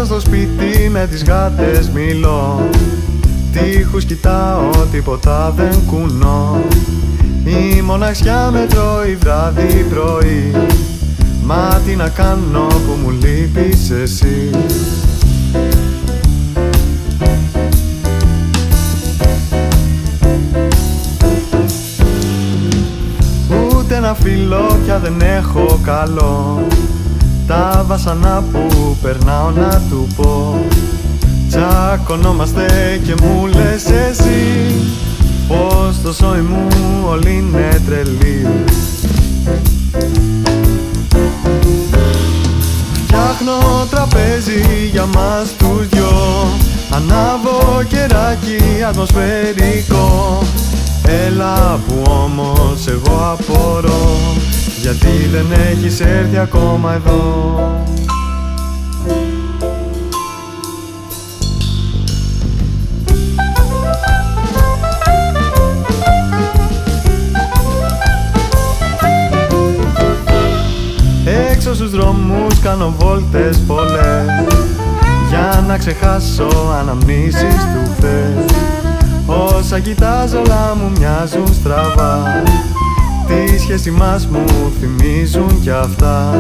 Μέσα στο σπίτι με τις γάτες μιλώ, τοίχους κοιτάω, τίποτα δεν κουνώ. Η μοναξιά με τρώει βράδυ πρωί, μα τι να κάνω που μου λείπεις εσύ. Ούτε ένα φίλο πια δεν έχω καλό, τα βασανά που περνάω να του πω. Τσακωνόμαστε και μου λες εσύ πως το σόι μου όλοι είναι τρελοί. Φτιάχνω τραπέζι για μας τους δυο, ανάβω κεράκι ατμοσφαιρικό. Έλα που όμως εγώ απορώ, γιατί δεν έχεις έρθει ακόμα εδώ. Έξω στους δρόμους κάνω βόλτες πολλές, για να ξεχάσω αναμνήσεις του χθες. Όσα κοιτάζω όλα μου μοιάζουν στραβά, τη σχέση μας μου θυμίζουν κι αυτά.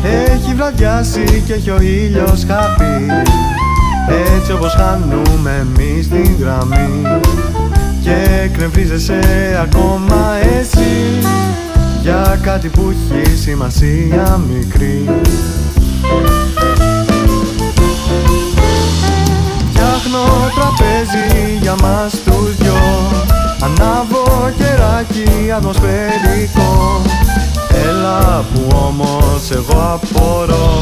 Έχει βραδιάσει και έχει ο ήλιος χαθεί, έτσι όπως χάνουμε εμείς την γραμμή. Και εκνευρίζεσαι ακόμα εσύ για κάτι που έχει σημασία μικρή. Φτιάχνω τραπέζι για μας τους δυο, ανάβω κεράκι ατμοσφαιρικό. Έλα που όμως εγώ απορώ,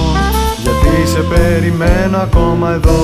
γιατί σε περιμένω ακόμα εδώ.